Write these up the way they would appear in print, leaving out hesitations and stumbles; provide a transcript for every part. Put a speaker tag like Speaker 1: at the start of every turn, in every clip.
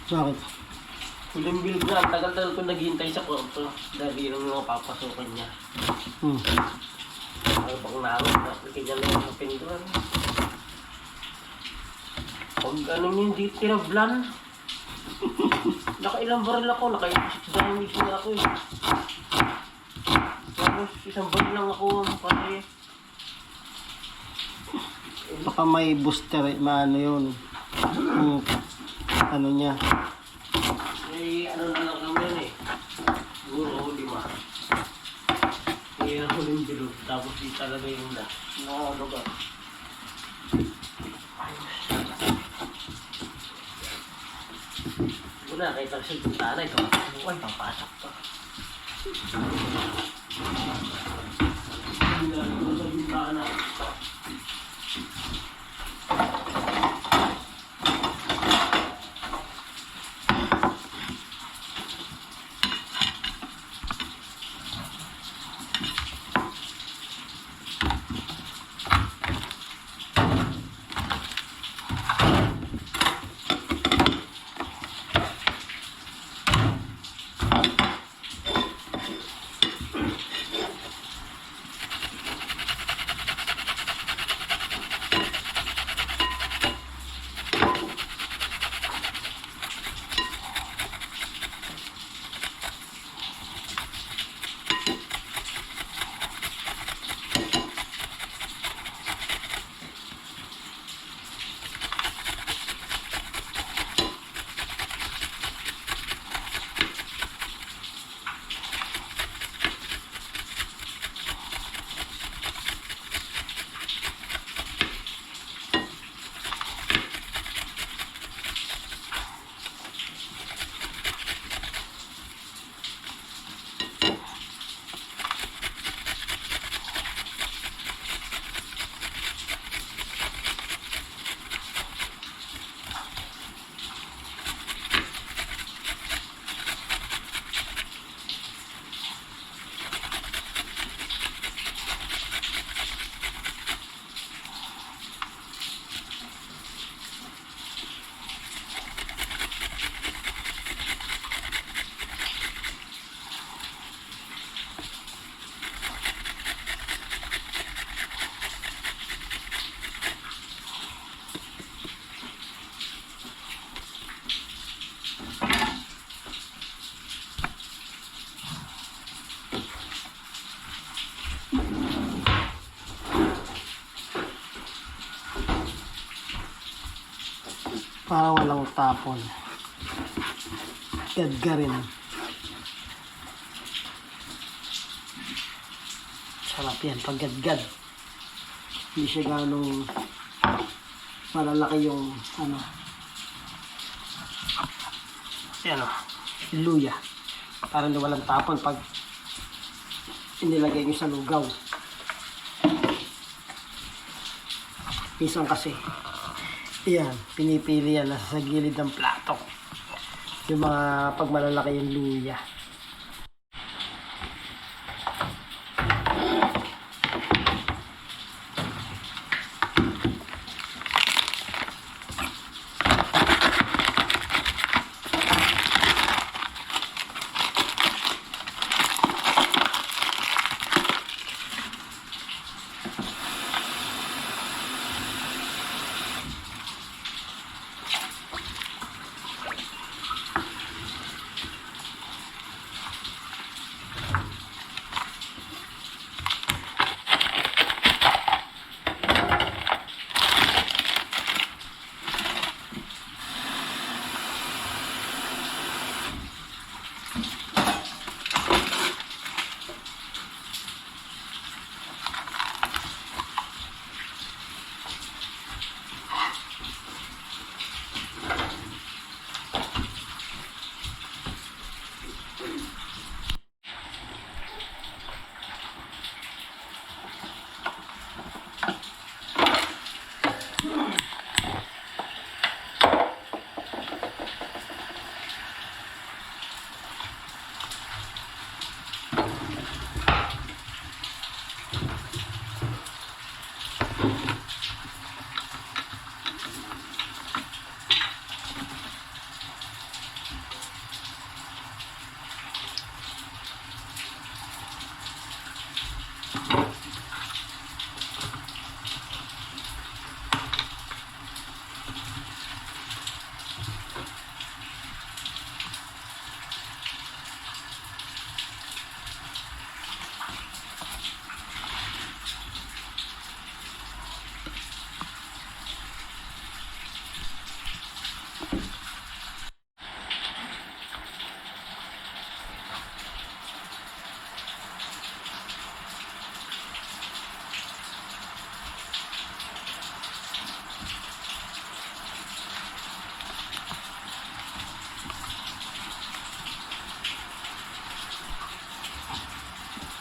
Speaker 1: Bakit?
Speaker 2: Huling bilog na, ang tagal-tagal ko naghihintay sa kwarto dahil yun ang mga papasukan niya. Ang bang naroon, ganyan na yung pinduan. Pag ano hindi tinablan, nakailang baril ako, naka-damage na ako eh. Tapos isang baril lang ako kasi.
Speaker 1: Baka may booster, maano yun. Ano niya.
Speaker 2: Eh, ano na lang naman eh. Siguro ako 5. Eh, ako yung bilog. Tapos di talaga yung lugar. Wala, kahit ang silpong tanay, kapag papasok pa. Hindi na, ito sa bintana.
Speaker 1: Para walang tapon. Gadgarin. Sarap yan, pag gadgad. Hindi siya ganong malalaki yung ano. Yan o. Luya. Para na walang tapon pag inilagay nyo sa lugaw. Minsan kasi yan, pinipili yan nasa gilid ng plato. Yung mga pagmalalaki yung luya.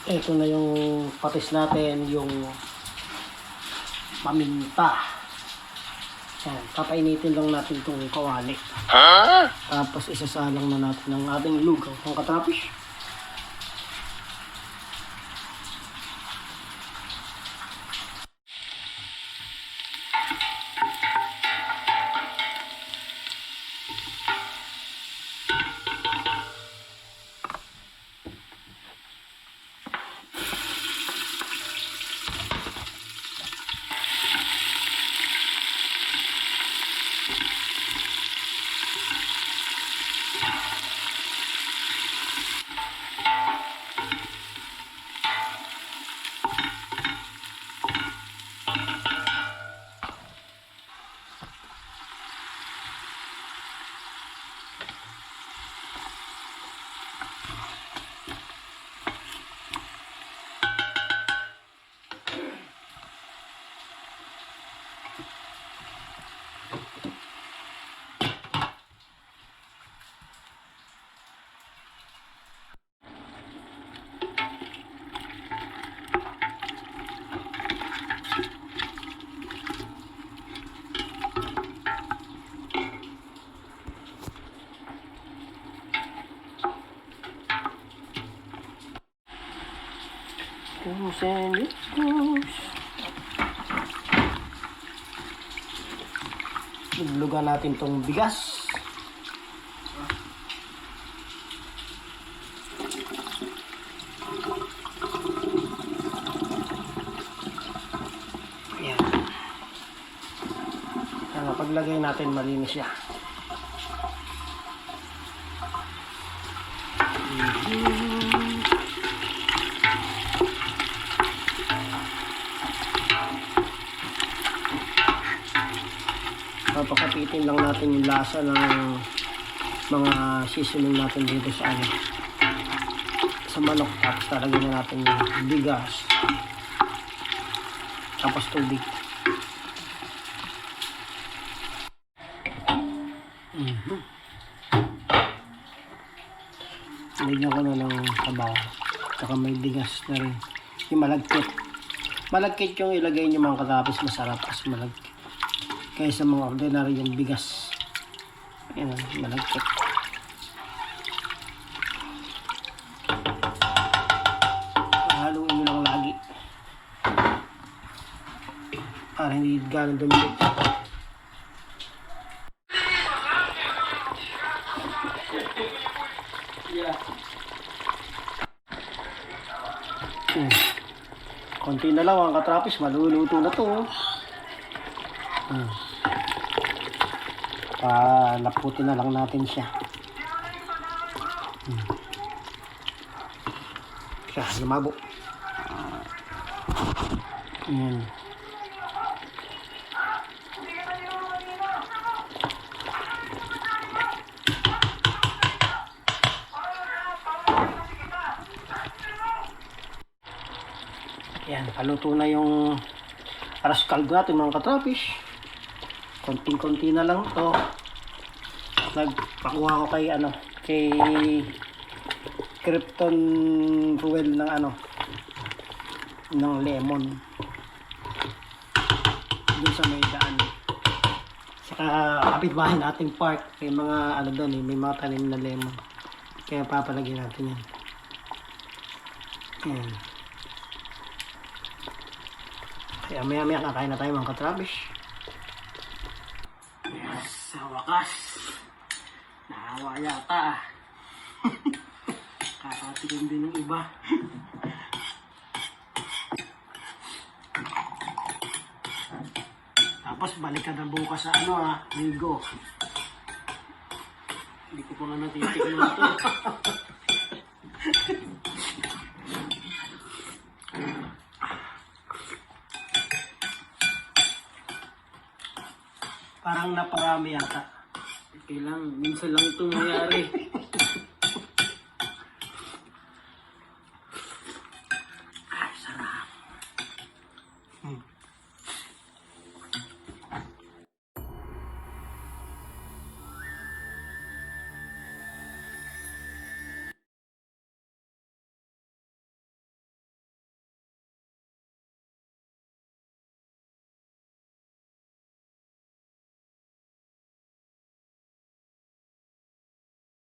Speaker 1: Ito na yung patis natin, yung paminta. Yan, papainitin lang natin itong kawali. Tapos isasalang na natin ang ating lugaw. Ang katrapish. Luglugan natin tong bigas. Ayan. Paglagay natin malinis siya. Papakapitin lang natin yung lasa ng mga seasoning natin dito sa sa manok. Tapos talagyan na natin yung bigas, tapos tubig. Lagyan ko na ng sabaw, saka may bigas na rin, yung malagkit yung ilagay nyo mga katapos. Masarap as malagkit kaysa mga ordinary yung bigas. Ayan, malagkit. Haluin nyo lang lagi para hindi ganun dumikit. Konti na lang ang katrapis, maluluto na to. Laputin na lang natin siya. Siya, lumabo. Ayan. Ayan, paluto na yung aras kaldo natin mga katrapish. Konting-konti na lang to. Nagpakuha ko kay Krypton Ruel ng lemon dun sa may daan. Saka kapitbahay nating park, may mga doon may mga tanim na lemon. Kaya papalagyan natin yan. Ayan. Kaya maya kakain na tayo mga katrabish. Yes, sa wakas. Nahawa yata. Kakatikin din ng iba. Tapos balik ka na bukas sa linggo. Hindi ko pa nga natitikman ito. Parang naparami yata. Kailang, minsan lang ito nangyari.